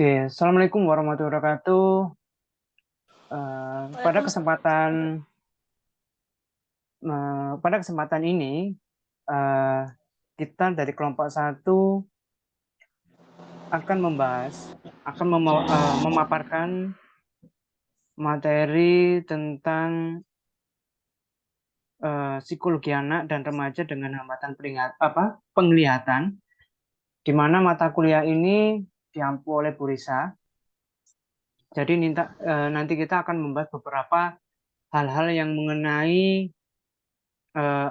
Oke, Assalamualaikum warahmatullahi wabarakatuh. Pada kesempatan ini, kita dari kelompok 1 akan memaparkan materi tentang psikologi anak dan remaja dengan hambatan penglihatan, di mana mata kuliah ini diampu oleh Bu Risa. Jadi nanti kita akan membahas beberapa hal-hal yang mengenai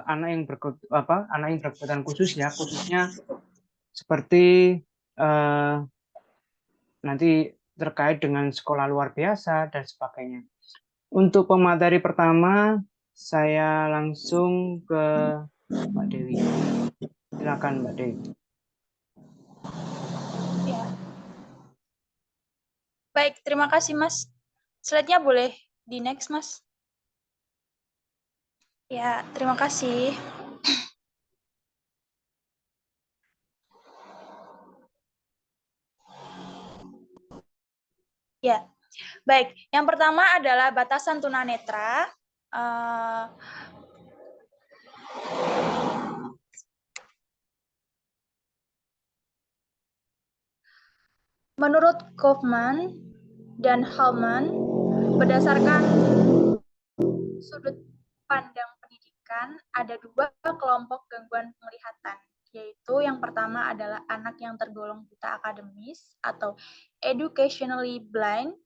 anak yang berkebutuhan khusus ya, khususnya seperti nanti terkait dengan sekolah luar biasa dan sebagainya. Untuk pemateri pertama, saya langsung ke Mbak Dewi. Silakan Mbak Dewi. Ya. Baik, terima kasih Mas. Slide-nya boleh di next Mas. Ya, terima kasih. Ya, baik. Yang pertama adalah batasan tunanetra. Menurut Kaufman dan Hallman, berdasarkan sudut pandang pendidikan, ada 2 kelompok gangguan penglihatan, yaitu yang pertama adalah anak yang tergolong buta akademis atau educationally blind,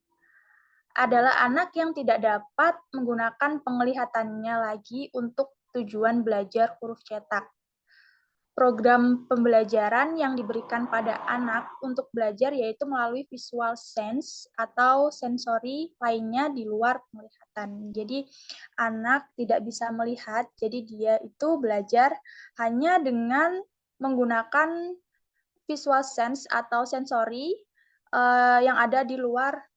adalah anak yang tidak dapat menggunakan penglihatannya lagi untuk tujuan belajar huruf cetak. Program pembelajaran yang diberikan pada anak untuk belajar yaitu melalui visual sense atau sensori lainnya di luar penglihatan. Jadi anak tidak bisa melihat, jadi dia itu belajar hanya dengan menggunakan visual sense atau sensori yang ada di luar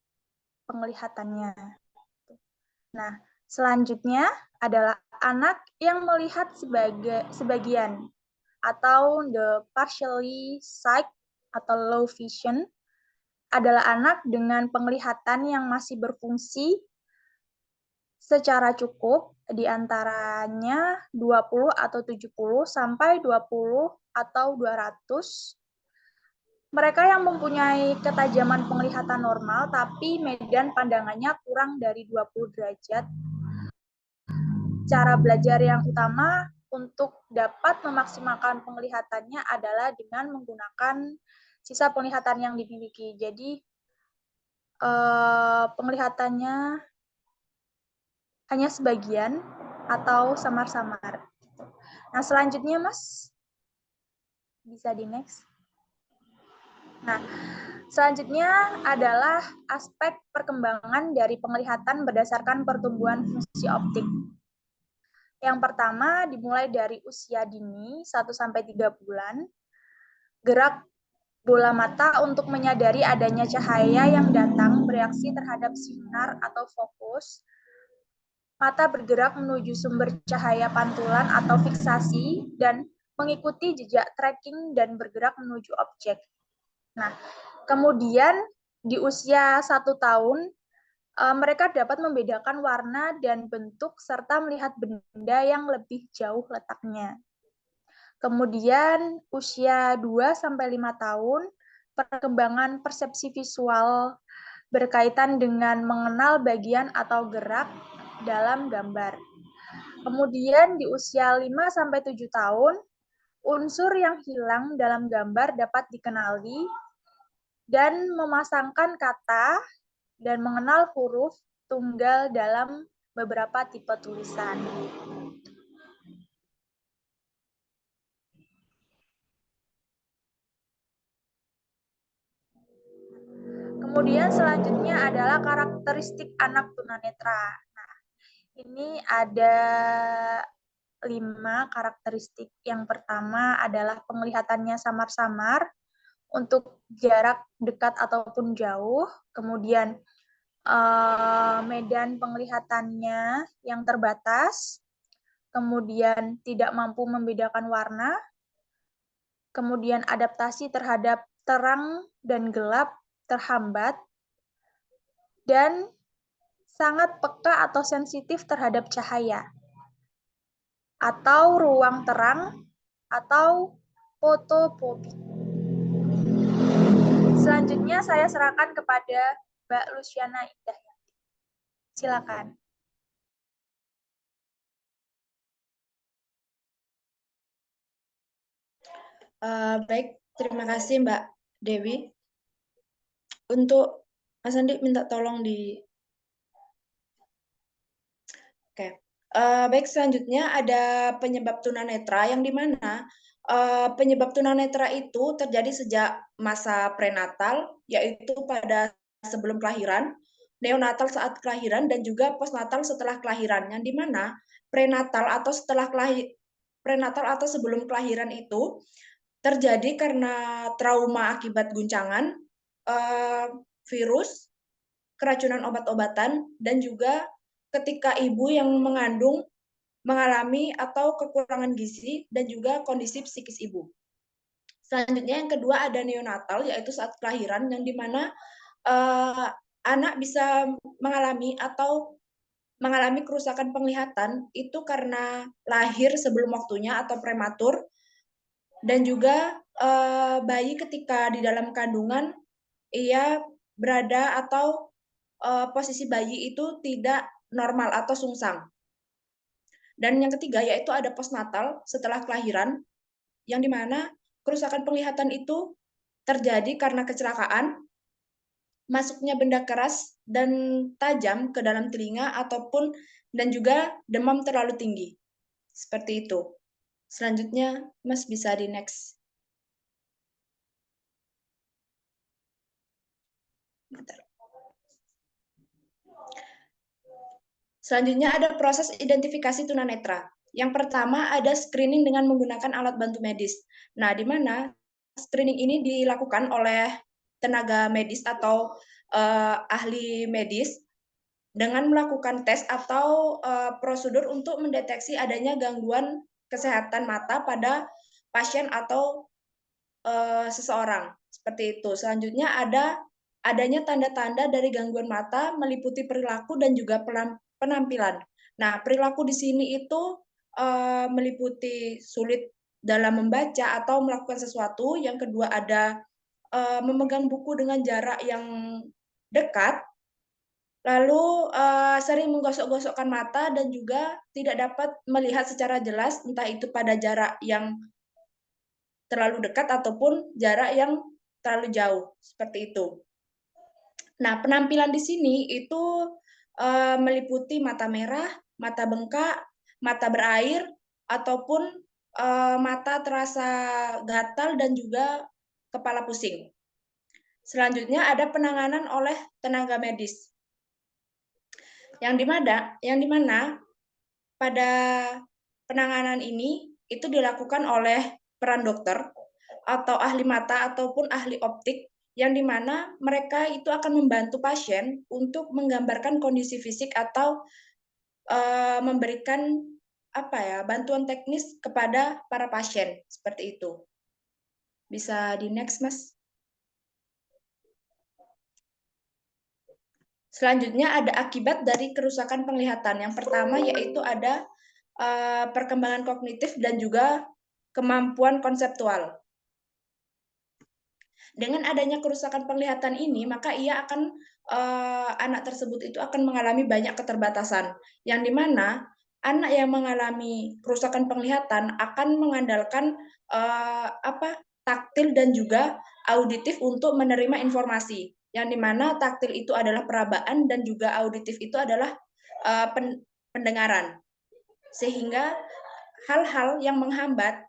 penglihatannya. Nah, selanjutnya adalah anak yang melihat sebagian atau the partially sight atau low vision adalah anak dengan penglihatan yang masih berfungsi secara cukup, di antaranya 20 atau 70 sampai 20 atau 200. Mereka yang mempunyai ketajaman penglihatan normal tapi medan pandangannya kurang dari 20 derajat. Cara belajar yang utama untuk dapat memaksimalkan penglihatannya adalah dengan menggunakan sisa penglihatan yang dimiliki. Jadi penglihatannya hanya sebagian atau samar-samar. Nah, selanjutnya Mas, bisa di next. Nah, selanjutnya adalah aspek perkembangan dari penglihatan berdasarkan pertumbuhan fungsi optik. Yang pertama dimulai dari usia dini 1-3 bulan. Gerak bola mata untuk menyadari adanya cahaya yang datang bereaksi terhadap sinar atau fokus. Mata bergerak menuju sumber cahaya pantulan atau fiksasi dan mengikuti jejak tracking dan bergerak menuju objek. Nah, kemudian di usia 1 tahun, mereka dapat membedakan warna dan bentuk serta melihat benda yang lebih jauh letaknya. Kemudian usia 2-5 tahun, perkembangan persepsi visual berkaitan dengan mengenal bagian atau gerak dalam gambar. Kemudian di usia 5-7 tahun, unsur yang hilang dalam gambar dapat dikenali dan memasangkan kata dan mengenal huruf tunggal dalam beberapa tipe tulisan. Kemudian selanjutnya adalah karakteristik anak tunanetra. Nah, ini ada 5 karakteristik. Yang pertama adalah penglihatannya samar-samar untuk jarak dekat ataupun jauh. Kemudian medan penglihatannya yang terbatas. Kemudian tidak mampu membedakan warna. Kemudian adaptasi terhadap terang dan gelap terhambat, dan sangat peka atau sensitif terhadap cahaya, atau ruang terang, atau fotofobik. Selanjutnya saya serahkan kepada Mbak Luciana Indah. Silakan. Baik, terima kasih Mbak Dewi. Untuk Mas Andi minta tolong di... Oke. Baik, selanjutnya ada penyebab tunanetra yang dimana penyebab tunanetra itu terjadi sejak masa prenatal, yaitu pada sebelum kelahiran, neonatal saat kelahiran, dan juga postnatal setelah kelahiran, yang dimana prenatal atau prenatal atau sebelum kelahiran itu terjadi karena trauma akibat guncangan, virus, keracunan obat-obatan, dan juga ketika ibu yang mengandung mengalami atau kekurangan gizi dan juga kondisi psikis ibu. Selanjutnya yang kedua ada neonatal, yaitu saat kelahiran, yang dimana anak bisa mengalami atau mengalami kerusakan penglihatan itu karena lahir sebelum waktunya atau prematur, dan juga bayi ketika di dalam kandungan ia berada atau posisi bayi itu tidak normal atau sungsang. Dan yang ketiga yaitu ada postnatal setelah kelahiran, yang dimana kerusakan penglihatan itu terjadi karena kecelakaan, masuknya benda keras dan tajam ke dalam telinga, ataupun dan juga demam terlalu tinggi. Seperti itu. Selanjutnya, Mas bisa di next. Bentar. Selanjutnya ada proses identifikasi tunanetra. Yang pertama ada screening dengan menggunakan alat bantu medis. Nah, di mana screening ini dilakukan oleh tenaga medis atau ahli medis dengan melakukan tes atau prosedur untuk mendeteksi adanya gangguan kesehatan mata pada pasien atau seseorang. Seperti itu. Selanjutnya adanya tanda-tanda dari gangguan mata meliputi perilaku dan juga penampilan. Nah, perilaku di sini itu meliputi sulit dalam membaca atau melakukan sesuatu. Yang kedua ada memegang buku dengan jarak yang dekat, lalu sering menggosok-gosokkan mata dan juga tidak dapat melihat secara jelas, entah itu pada jarak yang terlalu dekat ataupun jarak yang terlalu jauh, seperti itu. Nah, penampilan di sini itu meliputi mata merah, mata bengkak, mata berair, ataupun mata terasa gatal dan juga kepala pusing. Selanjutnya ada penanganan oleh tenaga medis. Yang dimana pada penanganan ini itu dilakukan oleh peran dokter atau ahli mata ataupun ahli optik, yang dimana mereka itu akan membantu pasien untuk menggambarkan kondisi fisik atau memberikan bantuan teknis kepada para pasien, seperti itu. Bisa di next, Mas. Selanjutnya ada akibat dari kerusakan penglihatan. Yang pertama yaitu ada perkembangan kognitif dan juga kemampuan konseptual. Dengan adanya kerusakan penglihatan ini, maka anak tersebut itu akan mengalami banyak keterbatasan, yang dimana anak yang mengalami kerusakan penglihatan akan mengandalkan taktil dan juga auditif untuk menerima informasi, yang dimana taktil itu adalah perabaan dan juga auditif itu adalah pendengaran, sehingga hal-hal yang menghambat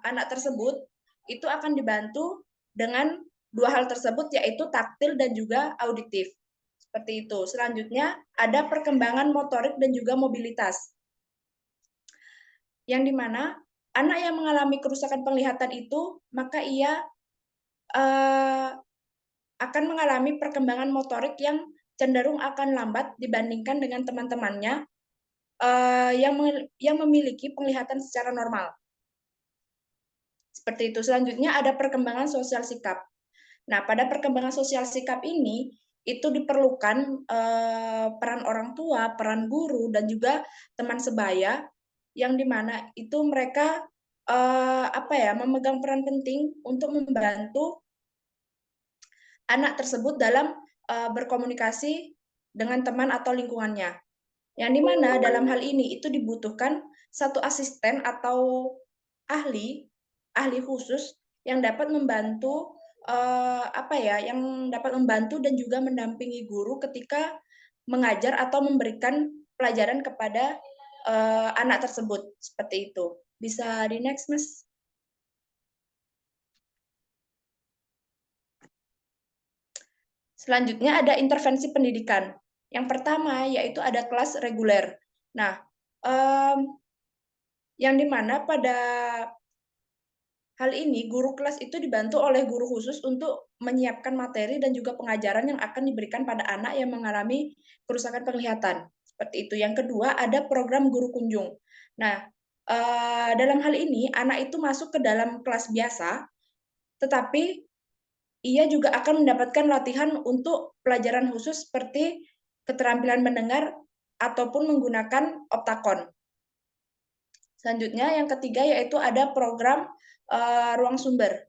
anak tersebut itu akan dibantu dengan dua hal tersebut, yaitu taktil dan juga auditif. Seperti itu. Selanjutnya ada perkembangan motorik dan juga mobilitas, yang dimana anak yang mengalami kerusakan penglihatan itu, maka ia akan mengalami perkembangan motorik yang cenderung akan lambat dibandingkan dengan teman-temannya yang memiliki penglihatan secara normal. Seperti itu. Selanjutnya ada perkembangan sosial sikap. Nah, pada perkembangan sosial sikap ini itu diperlukan peran orang tua, peran guru, dan juga teman sebaya yang dimana itu mereka memegang peran penting untuk membantu anak tersebut dalam berkomunikasi dengan teman atau lingkungannya. Yang dimana dalam hal ini itu dibutuhkan satu asisten atau ahli khusus yang dapat membantu yang dapat membantu dan juga mendampingi guru ketika mengajar atau memberikan pelajaran kepada anak tersebut seperti itu. Bisa di next, Mas? Selanjutnya ada intervensi pendidikan. Yang pertama yaitu ada kelas reguler. Nah, yang dimana pada hal ini guru kelas itu dibantu oleh guru khusus untuk menyiapkan materi dan juga pengajaran yang akan diberikan pada anak yang mengalami kerusakan penglihatan. Seperti itu. Yang kedua ada program guru kunjung. Nah, dalam hal ini anak itu masuk ke dalam kelas biasa, tetapi ia juga akan mendapatkan latihan untuk pelajaran khusus seperti keterampilan mendengar ataupun menggunakan optakon. Selanjutnya yang ketiga yaitu ada program ruang sumber.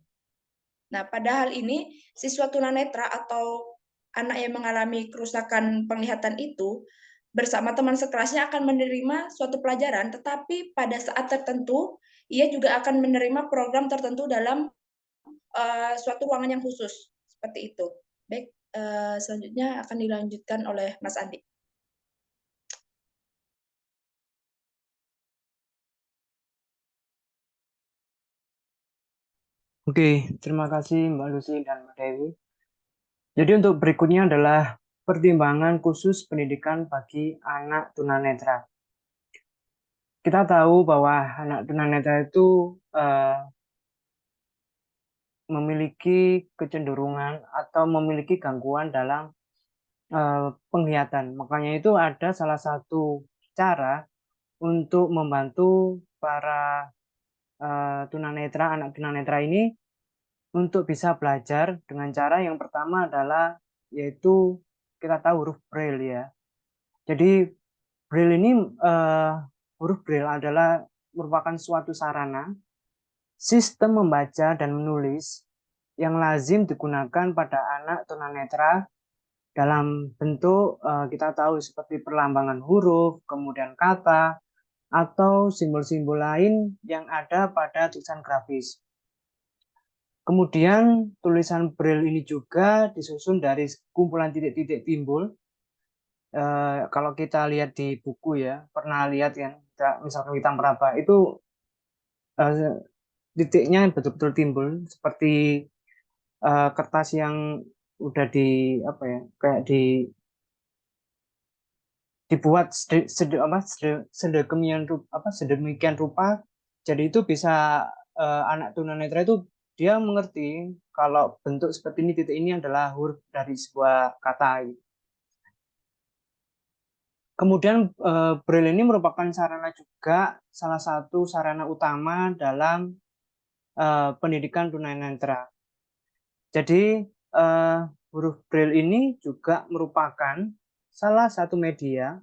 Nah, pada hal ini siswa tunanetra atau anak yang mengalami kerusakan penglihatan itu bersama teman sekelasnya akan menerima suatu pelajaran, tetapi pada saat tertentu ia juga akan menerima program tertentu dalam suatu ruangan yang khusus seperti itu. Baik, selanjutnya akan dilanjutkan oleh Mas Andi. Oke, terima kasih Mbak Lucy dan Mbak Dewi. Jadi untuk berikutnya adalah pertimbangan khusus pendidikan bagi anak tunanetra. Kita tahu bahwa anak tunanetra itu memiliki kecenderungan atau memiliki gangguan dalam penglihatan. Makanya itu ada salah satu cara untuk membantu para tunanetra, anak tunanetra ini untuk bisa belajar dengan cara yang pertama adalah yaitu kita tahu huruf Braille ya. Jadi Braille ini huruf Braille adalah merupakan suatu sarana sistem membaca dan menulis yang lazim digunakan pada anak tunanetra dalam bentuk kita tahu seperti perlambangan huruf, kemudian kata, atau simbol-simbol lain yang ada pada tulisan grafis. Kemudian tulisan Braille ini juga disusun dari kumpulan titik-titik timbul. Kalau kita lihat di buku ya, pernah lihat kan, misalkan kita meraba itu titiknya betul-betul timbul seperti kertas yang udah di apa ya, kayak dibuat sedemikian rupa, jadi itu bisa anak tunanetra itu dia mengerti kalau bentuk seperti ini, titik ini adalah huruf dari sebuah kata. Kemudian Braille ini merupakan sarana juga, salah satu sarana utama dalam pendidikan tunanetra. Jadi huruf Braille ini juga merupakan salah satu media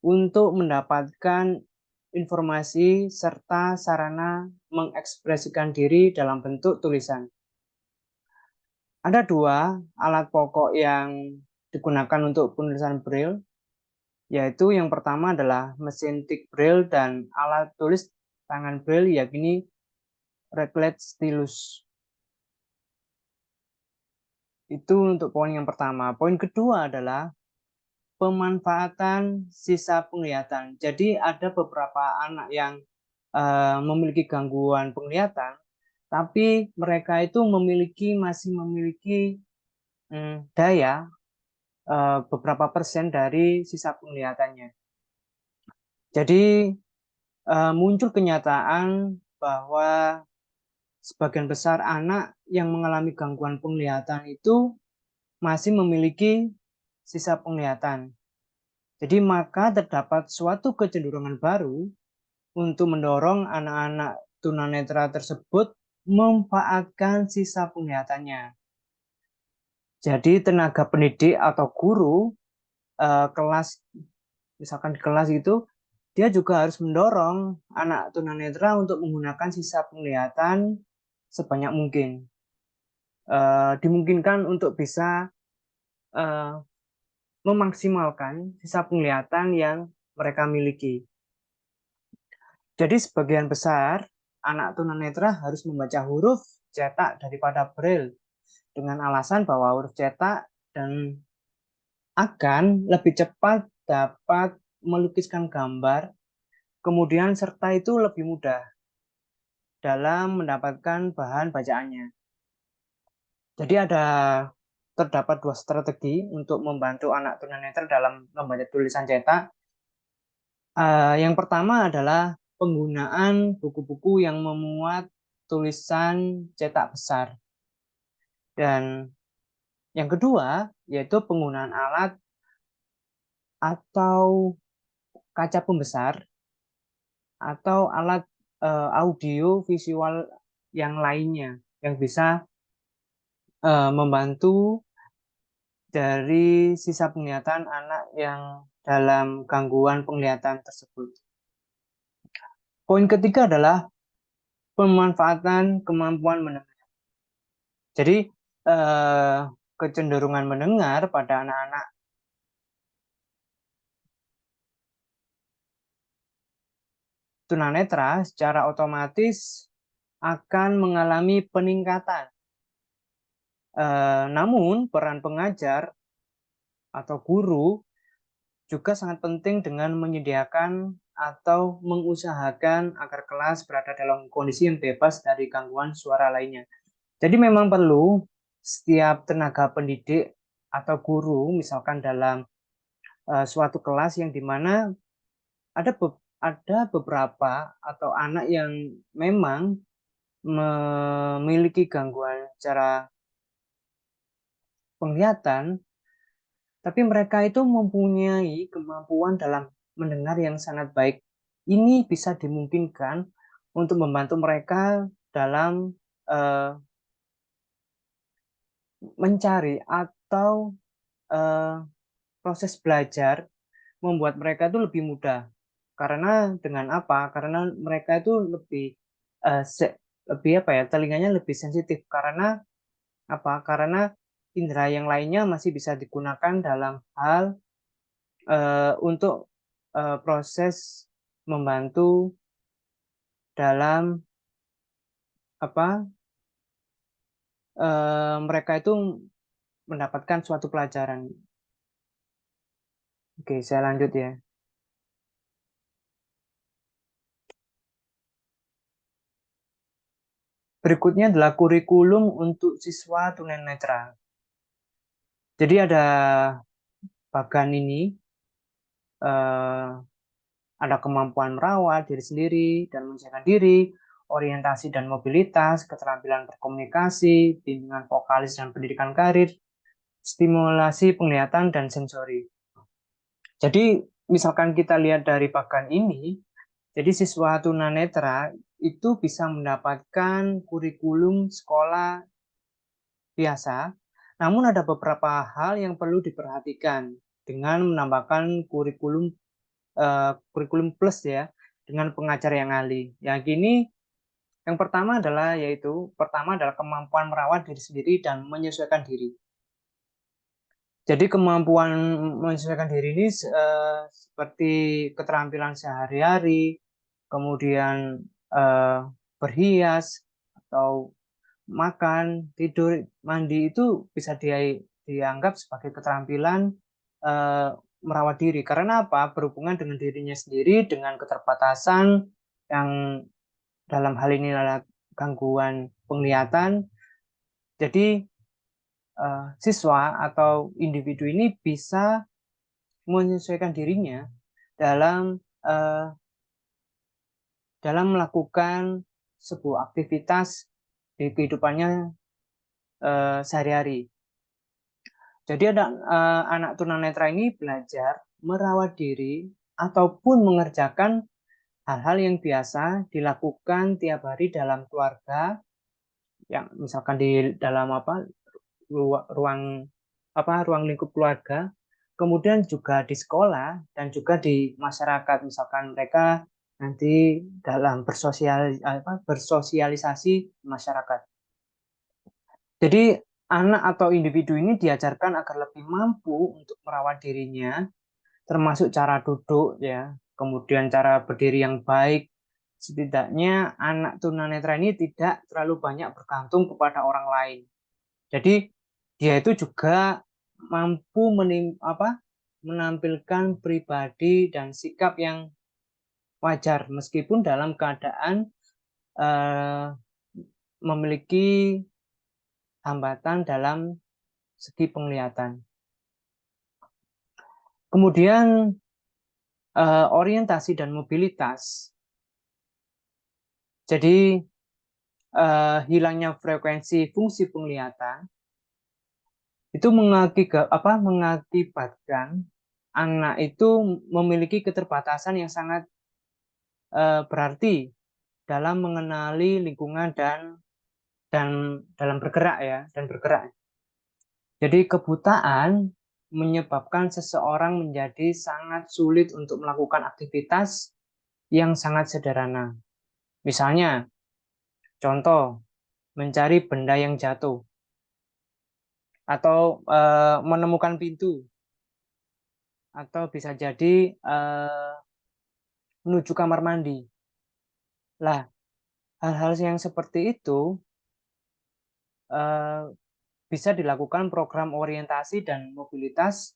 untuk mendapatkan informasi serta sarana mengekspresikan diri dalam bentuk tulisan. Ada dua alat pokok yang digunakan untuk penulisan Braille, yaitu yang pertama adalah mesin tik Braille dan alat tulis tangan Braille, yakni Reglet Stylus. Itu untuk poin yang pertama. Poin kedua adalah pemanfaatan sisa penglihatan. Jadi ada beberapa anak yang memiliki gangguan penglihatan, tapi mereka itu masih memiliki daya beberapa persen dari sisa penglihatannya. Jadi muncul kenyataan bahwa sebagian besar anak yang mengalami gangguan penglihatan itu masih memiliki sisa penglihatan. Jadi maka terdapat suatu kecenderungan baru untuk mendorong anak-anak tunanetra tersebut memanfaatkan sisa penglihatannya. Jadi tenaga pendidik atau guru kelas, misalkan di kelas itu, dia juga harus mendorong anak tunanetra untuk menggunakan sisa penglihatan sebanyak mungkin. Dimungkinkan untuk bisa memaksimalkan sisa penglihatan yang mereka miliki. Jadi sebagian besar anak tunanetra harus membaca huruf cetak daripada braille dengan alasan bahwa huruf cetak dan akan lebih cepat dapat melukiskan gambar, kemudian serta itu lebih mudah dalam mendapatkan bahan bacaannya. Jadi terdapat dua strategi untuk membantu anak tunanetra dalam membaca tulisan cetak. Yang pertama adalah penggunaan buku-buku yang memuat tulisan cetak besar. Dan yang kedua yaitu penggunaan alat atau kaca pembesar atau alat audio visual yang lainnya yang bisa membantu dari sisa penglihatan anak yang dalam gangguan penglihatan tersebut. Poin ketiga adalah pemanfaatan kemampuan mendengar. Jadi kecenderungan mendengar pada anak-anak tunanetra secara otomatis akan mengalami peningkatan. Namun peran pengajar atau guru juga sangat penting dengan menyediakan atau mengusahakan agar kelas berada dalam kondisi yang bebas dari gangguan suara lainnya. Jadi memang perlu setiap tenaga pendidik atau guru, misalkan dalam suatu kelas yang dimana ada beberapa atau anak yang memang memiliki gangguan secara penglihatan, tapi mereka itu mempunyai kemampuan dalam mendengar yang sangat baik. Ini bisa dimungkinkan untuk membantu mereka dalam mencari atau proses belajar membuat mereka itu lebih mudah. Karena dengan apa? Karena mereka itu lebih apa ya? Telinganya lebih sensitif. Karena apa? Karena indera yang lainnya masih bisa digunakan dalam hal untuk proses membantu dalam apa? Mereka itu mendapatkan suatu pelajaran. Oke, saya lanjut ya. Berikutnya adalah kurikulum untuk siswa tunanetra. Jadi ada bagan ini, ada kemampuan merawat diri sendiri dan menjaga diri, orientasi dan mobilitas, keterampilan berkomunikasi, bimbingan vokalis dan pendidikan karir, stimulasi penglihatan dan sensori. Jadi misalkan kita lihat dari bagan ini, jadi siswa tunanetra itu bisa mendapatkan kurikulum sekolah biasa, namun ada beberapa hal yang perlu diperhatikan dengan menambahkan kurikulum plus ya, dengan pengajar yang ahli. Yang ini yang pertama adalah kemampuan merawat diri sendiri dan menyesuaikan diri. Jadi kemampuan menyesuaikan diri ini seperti keterampilan sehari-hari, kemudian berhias atau makan, tidur, mandi itu bisa dianggap sebagai keterampilan merawat diri. Karena apa? Berhubungan dengan dirinya sendiri, dengan keterbatasan yang dalam hal ini adalah gangguan penglihatan. Jadi siswa atau individu ini bisa menyesuaikan dirinya dalam melakukan sebuah aktivitas di kehidupannya sehari-hari. Jadi ada anak tunanetra ini belajar merawat diri ataupun mengerjakan hal-hal yang biasa dilakukan tiap hari dalam keluarga, yang misalkan di dalam ruang lingkup keluarga, kemudian juga di sekolah dan juga di masyarakat. Misalkan mereka nanti dalam bersosialisasi masyarakat. Jadi anak atau individu ini diajarkan agar lebih mampu untuk merawat dirinya, termasuk cara duduk ya, kemudian cara berdiri yang baik. Setidaknya anak tunanetra ini tidak terlalu banyak bergantung kepada orang lain. Jadi dia itu juga mampu menampilkan pribadi dan sikap yang wajar meskipun dalam keadaan memiliki hambatan dalam segi penglihatan. Kemudian orientasi dan mobilitas. Jadi hilangnya frekuensi fungsi penglihatan itu mengakibatkan anak itu memiliki keterbatasan yang sangat berarti dalam mengenali lingkungan dan dalam bergerak ya dan bergerak. Jadi kebutaan menyebabkan seseorang menjadi sangat sulit untuk melakukan aktivitas yang sangat sederhana. Misalnya, contoh, mencari benda yang jatuh, atau menemukan pintu, atau bisa jadi menuju kamar mandi. Lah, hal-hal yang seperti itu bisa dilakukan program orientasi dan mobilitas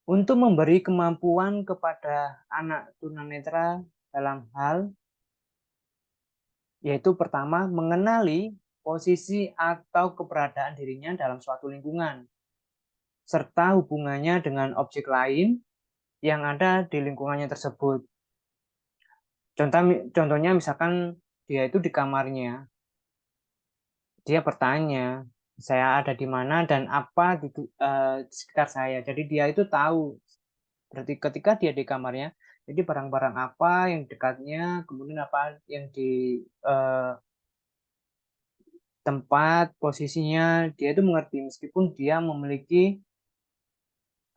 untuk memberi kemampuan kepada anak tunanetra dalam hal yaitu pertama mengenali posisi atau keberadaan dirinya dalam suatu lingkungan serta hubungannya dengan objek lain yang ada di lingkungannya tersebut. Contohnya misalkan dia itu di kamarnya, dia bertanya, saya ada di mana dan apa di sekitar saya. Jadi dia itu tahu. Berarti ketika dia di kamarnya, jadi barang-barang apa yang dekatnya, kemudian apa yang di tempat, posisinya, dia itu mengerti meskipun dia memiliki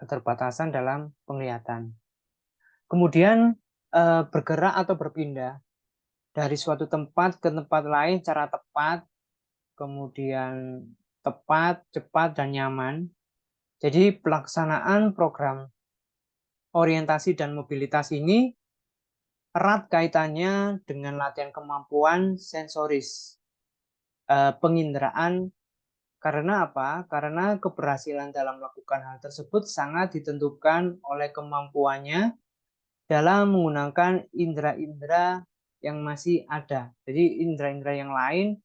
keterbatasan dalam penglihatan. Kemudian bergerak atau berpindah dari suatu tempat ke tempat lain secara tepat, kemudian tepat, cepat, dan nyaman. Jadi pelaksanaan program orientasi dan mobilitas ini erat kaitannya dengan latihan kemampuan sensoris, penginderaan. Karena apa? Karena keberhasilan dalam melakukan hal tersebut sangat ditentukan oleh kemampuannya dalam menggunakan indera-indera yang masih ada. Jadi indera-indera yang lain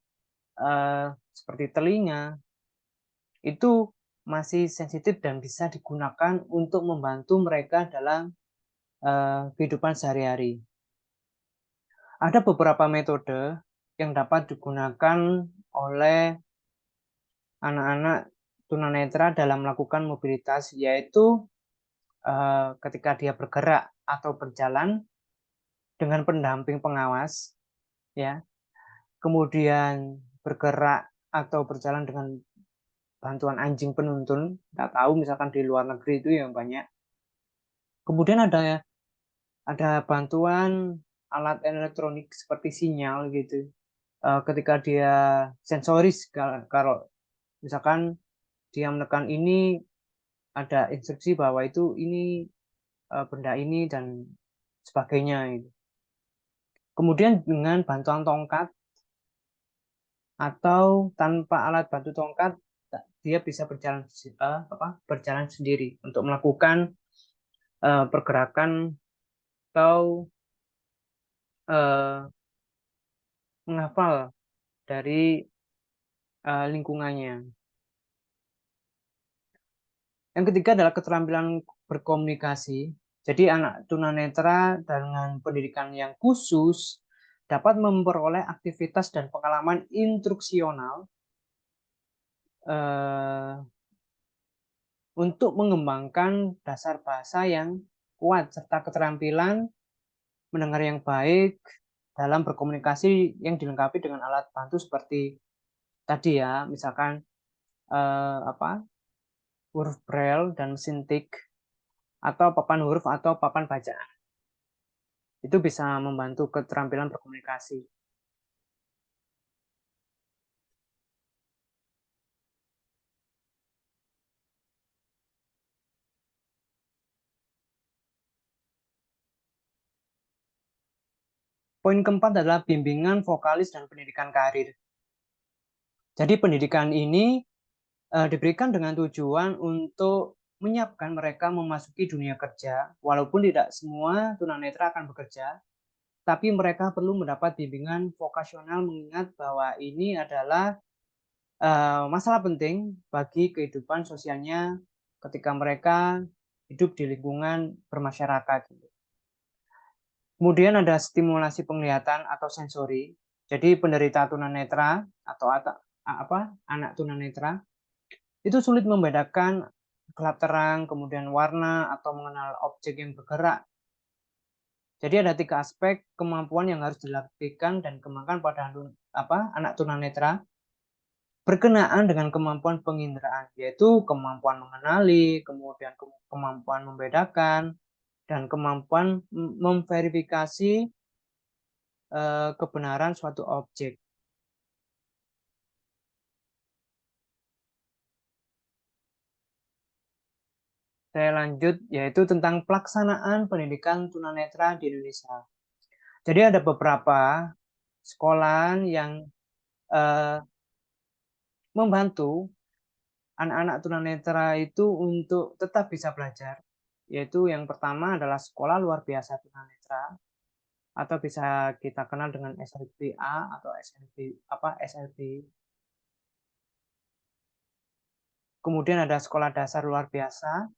seperti telinga itu masih sensitif dan bisa digunakan untuk membantu mereka dalam kehidupan sehari-hari. Ada beberapa metode yang dapat digunakan oleh anak-anak tunanetra dalam melakukan mobilitas, yaitu ketika dia bergerak atau berjalan dengan pendamping pengawas, ya. Kemudian bergerak atau berjalan dengan bantuan anjing penuntun. Kita tahu misalkan di luar negeri itu yang banyak. Kemudian ada bantuan alat elektronik seperti sinyal gitu. Ketika dia sensoris, kalau misalkan dia menekan ini ada instruksi bahwa itu ini benda ini dan sebagainya. Kemudian dengan bantuan tongkat atau tanpa alat bantu tongkat dia bisa berjalan sendiri untuk melakukan pergerakan atau menghafal dari lingkungannya. Yang ketiga adalah keterampilan berkomunikasi. Jadi anak tunanetra dengan pendidikan yang khusus dapat memperoleh aktivitas dan pengalaman instruksional untuk mengembangkan dasar bahasa yang kuat serta keterampilan mendengar yang baik dalam berkomunikasi yang dilengkapi dengan alat bantu seperti tadi ya, misalkan huruf braille dan mesin tik atau papan huruf atau papan bacaan. Itu bisa membantu keterampilan berkomunikasi. Poin keempat adalah bimbingan vokalis dan pendidikan karir. Jadi pendidikan ini diberikan dengan tujuan untuk menyiapkan mereka memasuki dunia kerja, walaupun tidak semua tunanetra akan bekerja, tapi mereka perlu mendapat bimbingan vokasional mengingat bahwa ini adalah masalah penting bagi kehidupan sosialnya ketika mereka hidup di lingkungan bermasyarakat. Kemudian ada stimulasi penglihatan atau sensori. Jadi penderita tunanetra atau anak tunanetra itu sulit membedakan gelap terang, kemudian warna atau mengenal objek yang bergerak. Jadi ada 3 aspek kemampuan yang harus dilatihkan dan dikembangkan pada anak tunanetra berkenaan dengan kemampuan penginderaan, yaitu kemampuan mengenali, kemudian kemampuan membedakan, dan kemampuan memverifikasi kebenaran suatu objek. Saya lanjut, yaitu tentang pelaksanaan pendidikan tunanetra di Indonesia. Jadi ada beberapa sekolah yang membantu anak-anak tunanetra itu untuk tetap bisa belajar, yaitu yang pertama adalah sekolah luar biasa tunanetra, atau bisa kita kenal dengan SLBA atau SLB. Kemudian ada sekolah dasar luar biasa,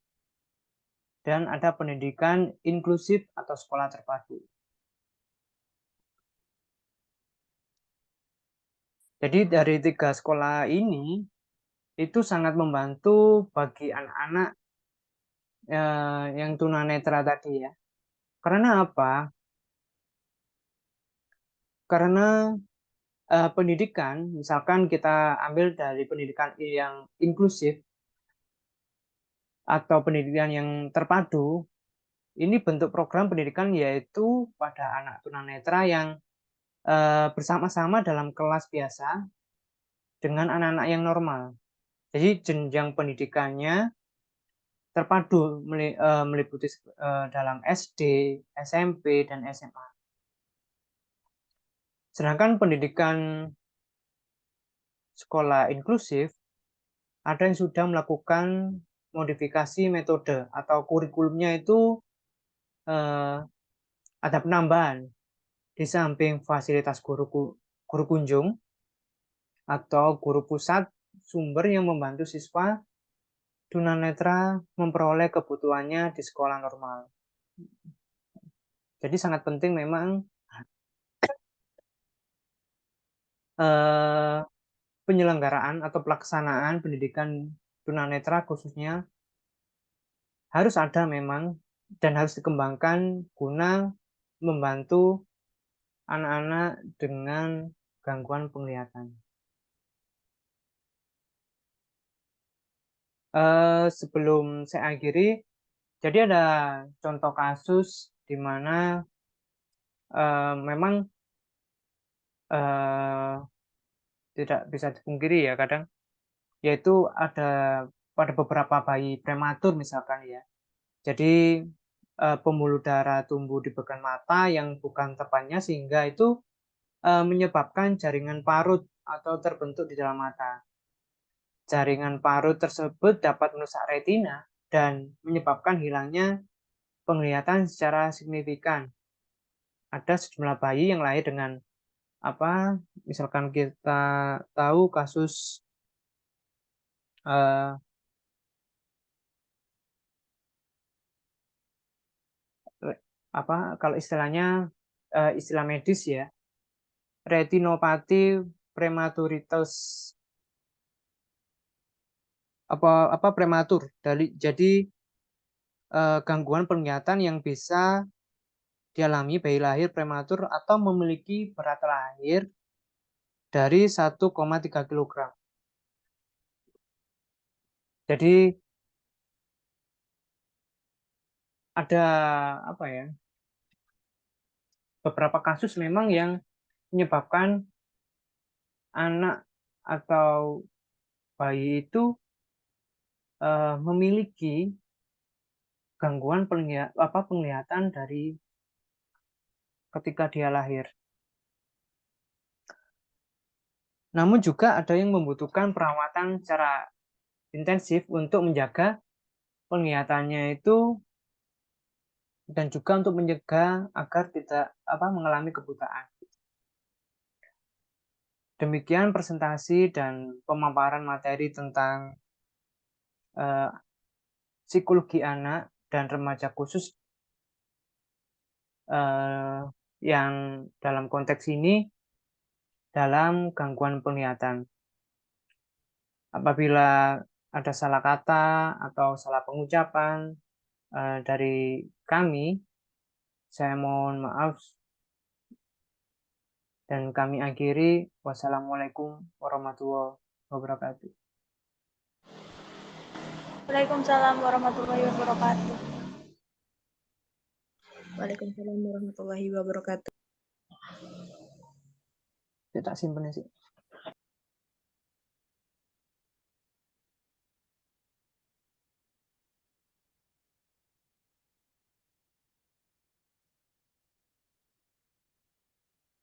dan ada pendidikan inklusif atau sekolah terpadu. Jadi dari 3 sekolah ini itu sangat membantu bagi anak-anak yang tunanetra tadi ya. Karena apa? Karena pendidikan, misalkan kita ambil dari pendidikan yang inklusif atau pendidikan yang terpadu, ini bentuk program pendidikan yaitu pada anak tunanetra yang bersama-sama dalam kelas biasa dengan anak-anak yang normal. Jadi jenjang pendidikannya terpadu meliputi dalam SD, SMP, dan SMA. Sedangkan pendidikan sekolah inklusif ada yang sudah melakukan modifikasi metode atau kurikulumnya itu ada penambahan di samping fasilitas guru kunjung atau guru pusat sumber yang membantu siswa tunanetra memperoleh kebutuhannya di sekolah normal. Jadi sangat penting memang penyelenggaraan atau pelaksanaan pendidikan tunanetra khususnya harus ada memang dan harus dikembangkan guna membantu anak-anak dengan gangguan penglihatan. Sebelum saya akhiri, jadi ada contoh kasus di mana memang tidak bisa dipungkiri ya kadang, yaitu ada pada beberapa bayi prematur misalkan ya. Jadi pembuluh darah tumbuh di bagian mata yang bukan tepatnya sehingga itu menyebabkan jaringan parut atau terbentuk di dalam mata. Jaringan parut tersebut dapat merusak retina dan menyebabkan hilangnya penglihatan secara signifikan. Ada sejumlah bayi yang lahir dengan misalkan kita tahu kasus kalau istilahnya istilah medis ya, retinopati prematuritas prematur. Jadi gangguan penglihatan yang bisa dialami bayi lahir prematur atau memiliki berat lahir dari 1,3 kg. Jadi ada apa ya? Beberapa kasus memang yang menyebabkan anak atau bayi itu memiliki gangguan penglihatan dari ketika dia lahir. Namun juga ada yang membutuhkan perawatan secara intensif untuk menjaga penglihatannya itu dan juga untuk mencegah agar tidak mengalami kebutaan. Demikian presentasi dan pemaparan materi tentang psikologi anak dan remaja khusus yang dalam konteks ini dalam gangguan penglihatan. Apabila ada salah kata atau salah pengucapan dari kami, saya mohon maaf dan kami akhiri. Wassalamualaikum warahmatullahi wabarakatuh. Waalaikumsalam warahmatullahi wabarakatuh. Waalaikumsalam warahmatullahi wabarakatuh. Kita simpan sih.